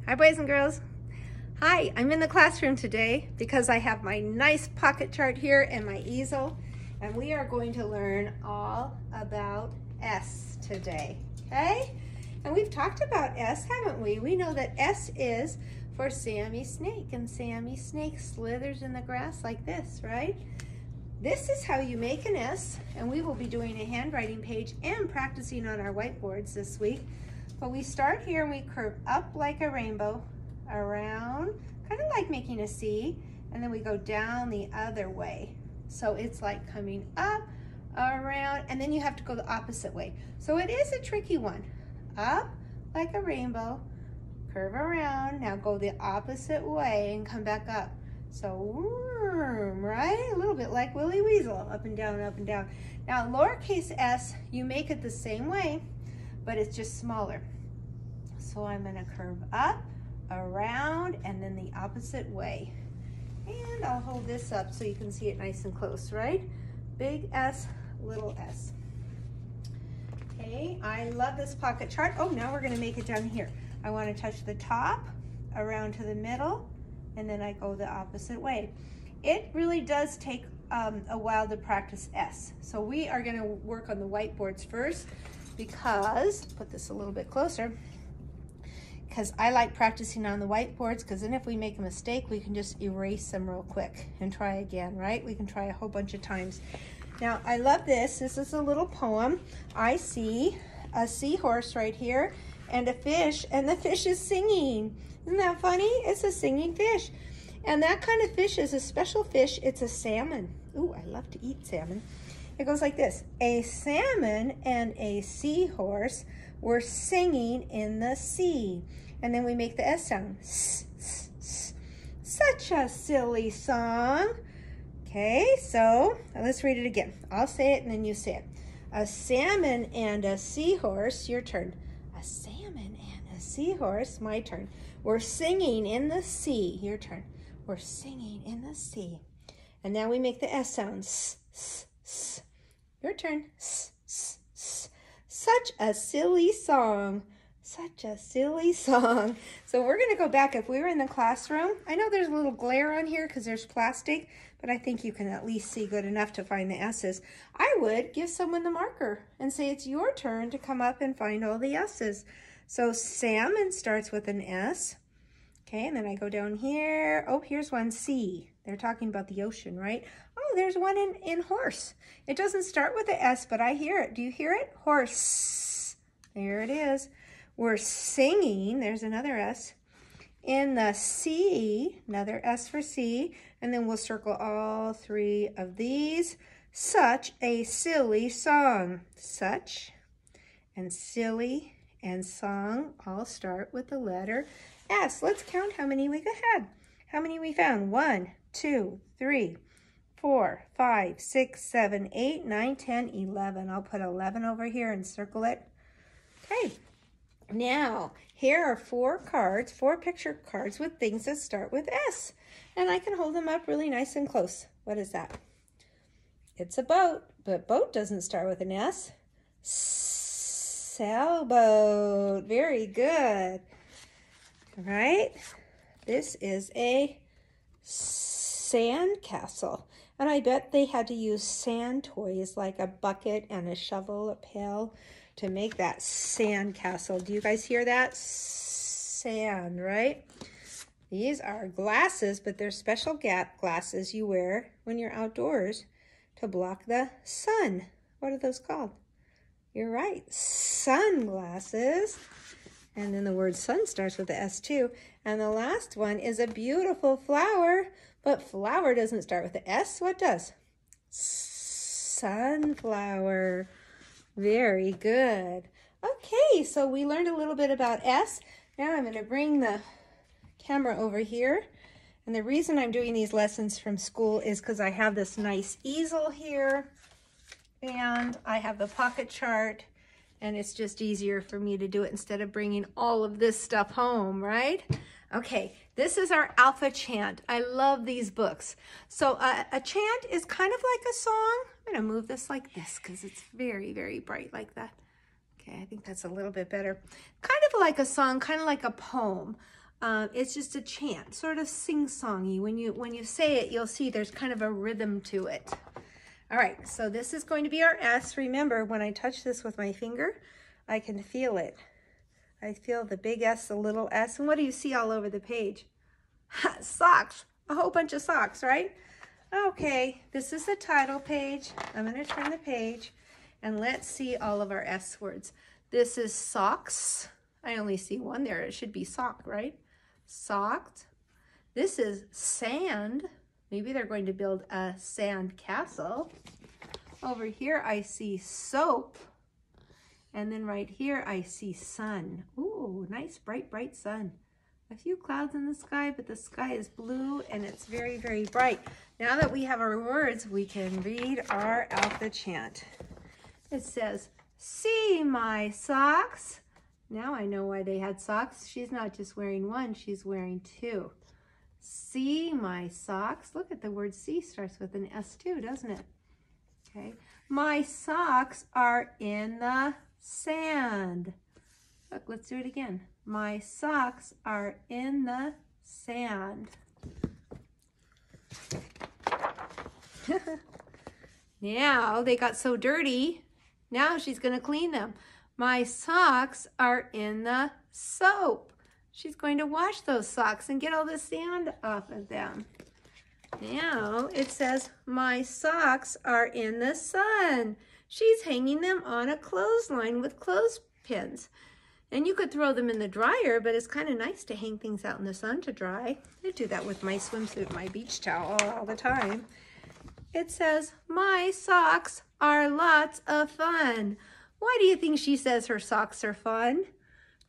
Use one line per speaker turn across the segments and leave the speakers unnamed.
Hi, boys and girls. Hi, I'm in the classroom today because I have my nice pocket chart here and my easel, and we are going to learn all about S today, okay? And we've talked about S, haven't we? We know that S is for Sammy Snake, and Sammy Snake slithers in the grass like this, right? This is how you make an S, and we will be doing a handwriting page and practicing on our whiteboards this week. But we start here and we curve up like a rainbow, around, kind of like making a C, and then we go down the other way. So it's like coming up, around, and then you have to go the opposite way. So it is a tricky one. Up like a rainbow, curve around, now go the opposite way and come back up. So, right? A little bit like Willy Weasel, up and down, up and down. Now, lowercase s, you make it the same way, but it's just smaller. So I'm gonna curve up, around, and then the opposite way. And I'll hold this up so you can see it nice and close, right? Big S, little s. Okay, I love this pocket chart. Oh, now we're gonna make it down here. I wanna touch the top, around to the middle, and then I go the opposite way. It really does take a while to practice S. So we are gonna work on the whiteboards first because, put this a little bit closer, because I like practicing on the whiteboards, because then if we make a mistake, we can just erase them real quick and try again, right? We can try a whole bunch of times. Now, I love this. This is a little poem. I see a seahorse right here and a fish, and the fish is singing. Isn't that funny? It's a singing fish. And that kind of fish is a special fish. It's a salmon. Ooh, I love to eat salmon. It goes like this. A salmon and a seahorse were singing in the sea. And then we make the S sound. S, s, s. Such a silly song. Okay, so let's read it again. I'll say it and then you say it. A salmon and a seahorse, your turn. A salmon and a seahorse, my turn. We're singing in the sea, your turn. We're singing in the sea. And now we make the S sound. S, s, s. Your turn. S, s, s. Such a silly song. Such a silly song. So we're going to go back. If we were in the classroom, I know there's a little glare on here because there's plastic, but I think you can at least see good enough to find the S's. I would give someone the marker and say it's your turn to come up and find all the S's. So salmon starts with an S. Okay, and then I go down here. Oh, here's one, C. They're talking about the ocean, right? Oh, there's one in horse. It doesn't start with the S, but I hear it. Do you hear it? Horse. There it is. We're singing. There's another S. In the sea, another S for C. And then we'll circle all three of these. Such a silly song. Such and silly and song all start with the letter S. Let's count how many we had. How many we found? 1, 2, 3, 4, 5, 6, 7, 8, 9, 10, 11. I'll put 11 over here and circle it. Okay. Now, here are 4 cards, 4 picture cards with things that start with S. And I can hold them up really nice and close. What is that? It's a boat, but boat doesn't start with an S. Sailboat. Very good. Right? This is a sand castle. And I bet they had to use sand toys like a bucket and a shovel, a pail, to make that sand castle. Do you guys hear that? Sand, right? These are glasses, but they're special glasses you wear when you're outdoors to block the sun. What are those called? You're right, sunglasses. And then the word sun starts with the S too. And the last one is a beautiful flower, but flower doesn't start with the S. What does? Sunflower. Very good. Okay, so we learned a little bit about S. Now I'm going to bring the camera over here. And the reason I'm doing these lessons from school is because I have this nice easel here. And I have the pocket chart. And it's just easier for me to do it instead of bringing all of this stuff home, right? Okay, this is our Alphachant. I love these books. So a chant is kind of like a song. I'm gonna move this like this because it's very, very bright like that. Okay, I think that's a little bit better. Kind of like a song, kind of like a poem. It's just a chant, sort of sing-songy. When you say it, you'll see there's kind of a rhythm to it. All right, so this is going to be our S. Remember, when I touch this with my finger, I can feel it. I feel the big S, the little S. And what do you see all over the page? Socks, a whole bunch of socks, right? Okay, this is the title page. I'm going to turn the page and let's see all of our S words. This is socks. I only see one there. It should be sock, right? Socked. This is sand. Maybe they're going to build a sand castle. Over here I see soap. And then right here I see sun. Ooh, nice bright, bright sun. A few clouds in the sky, but the sky is blue and it's very, very bright. Now that we have our words, we can read our Alphachant. It says, see my socks. Now I know why they had socks. She's not just wearing one, she's wearing two. See my socks. Look at the word see starts with an S too, doesn't it? Okay. My socks are in the sand. Look, let's do it again. My socks are in the sand. Now they got so dirty. Now she's going to clean them. My socks are in the soap. She's going to wash those socks and get all the sand off of them. Now it says, my socks are in the sun. She's hanging them on a clothesline with clothespins. And you could throw them in the dryer, but it's kind of nice to hang things out in the sun to dry. I do that with my swimsuit, my beach towel all the time. It says, my socks are lots of fun. Why do you think she says her socks are fun?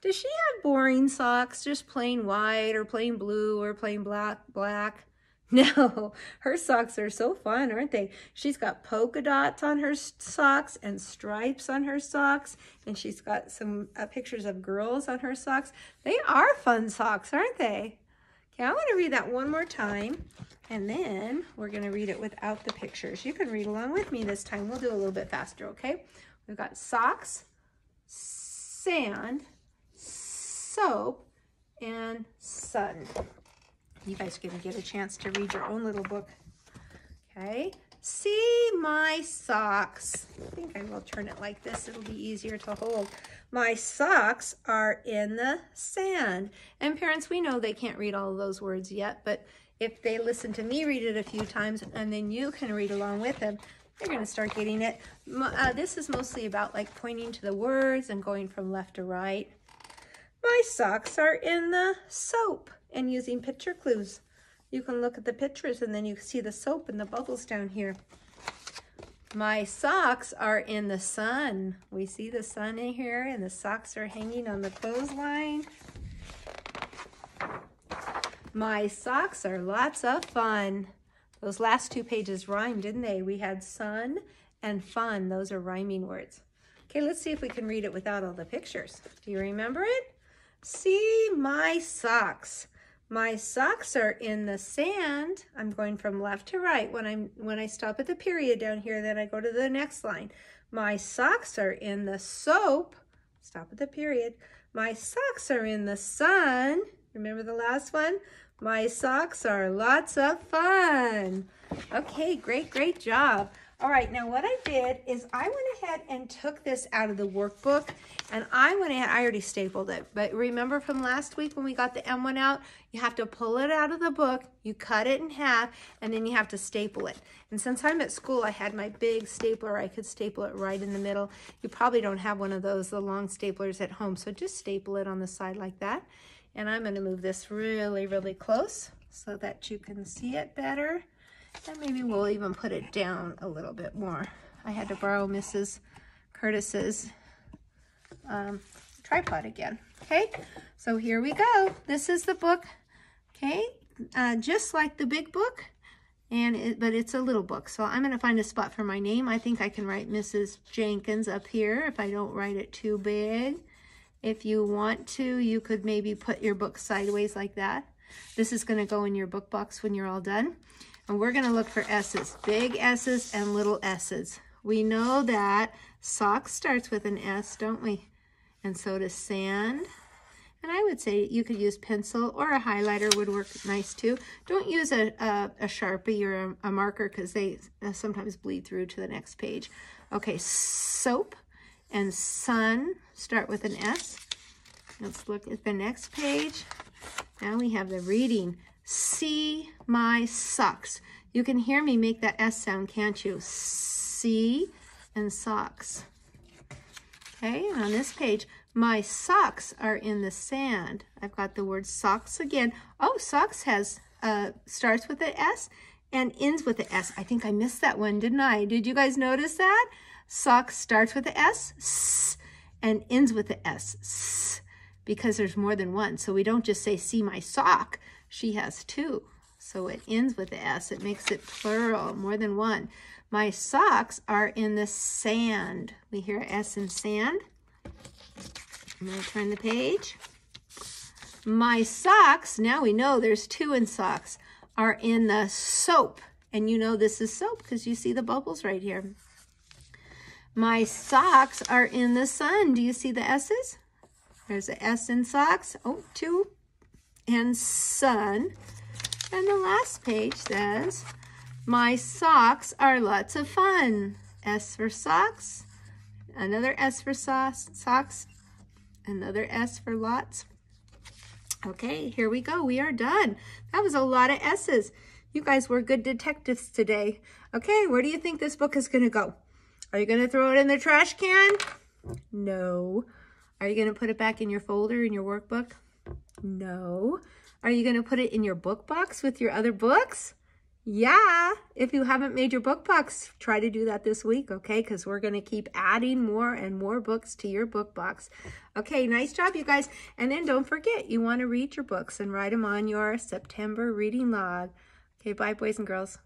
Does she have boring socks, just plain white or plain blue or plain black? No, her socks are so fun, aren't they? She's got polka dots on her socks and stripes on her socks, and she's got some pictures of girls on her socks. They are fun socks, aren't they? Okay, I want to read that one more time, and then we're going to read it without the pictures. You can read along with me this time. We'll do a little bit faster, okay? We've got socks, sand, soap, and sun. You guys are going to get a chance to read your own little book. Okay. See my socks. I think I will turn it like this. It'll be easier to hold. My socks are in the sand. And parents, we know they can't read all of those words yet, but if they listen to me read it a few times and then you can read along with them, they're going to start getting it. This is mostly about like pointing to the words and going from left to right. My socks are in the soap. And using picture clues. You can look at the pictures and then you see the soap and the bubbles down here. My socks are in the sun. We see the sun in here and the socks are hanging on the clothesline. My socks are lots of fun. Those last two pages rhymed, didn't they? We had sun and fun. Those are rhyming words. Okay, let's see if we can read it without all the pictures. Do you remember it? See my socks. My socks are in the sand. I'm going from left to right. When I stop at the period down here, then I go to the next line. My socks are in the soap. Stop at the period. My socks are in the sun. Remember the last one? My socks are lots of fun. Okay, great, great job. All right, now what I did is I went ahead and took this out of the workbook, and I went ahead, I already stapled it, but remember from last week when we got the M1 out, you have to pull it out of the book, you cut it in half, and then you have to staple it. And since I'm at school, I had my big stapler. I could staple it right in the middle. You probably don't have one of those, the long staplers at home, so just staple it on the side like that. And I'm going to move this really, really close so that you can see it better. And maybe we'll even put it down a little bit more. I had to borrow Mrs. Curtis's tripod again. Okay, so here we go. This is the book, okay, just like the big book, but it's a little book. So I'm going to find a spot for my name. I think I can write Mrs. Jenkins up here if I don't write it too big. If you want to, you could maybe put your book sideways like that. This is going to go in your book box when you're all done. And we're going to look for S's, big S's and little S's. We know that sock starts with an S, don't we? And so does sand. And I would say you could use pencil or a highlighter would work nice too. Don't use a Sharpie or a marker because they sometimes bleed through to the next page. Okay, soap and sun start with an S. Let's look at the next page. Now we have the reading. See my socks. You can hear me make that S sound, can't you? See and socks. Okay, and on this page, my socks are in the sand. I've got the word socks again. Oh, socks has starts with an S and ends with an S. I think I missed that one, didn't I? Did you guys notice that? Socks starts with an S, and ends with an S, because there's more than one. So we don't just say, see my sock. She has two. So it ends with the S. It makes it plural, more than one. My socks are in the sand. We hear S in sand. I'm going to turn the page. My socks, now we know there's two in socks, are in the soap. And you know this is soap because you see the bubbles right here. My socks are in the sun. Do you see the S's? There's an S in socks. Oh, two. And sun. And the last page says, my socks are lots of fun. S for socks. Another S for socks. Another S for lots. Okay, here we go. We are done. That was a lot of S's. You guys were good detectives today. Okay, where do you think this book is going to go? Are you going to throw it in the trash can? No. Are you going to put it back in your folder in your workbook? No. Are you going to put it in your book box with your other books? Yeah. If you haven't made your book box, try to do that this week, okay? Because we're going to keep adding more and more books to your book box. Okay, nice job, you guys. And then don't forget, you want to read your books and write them on your September reading log. Okay, bye, boys and girls.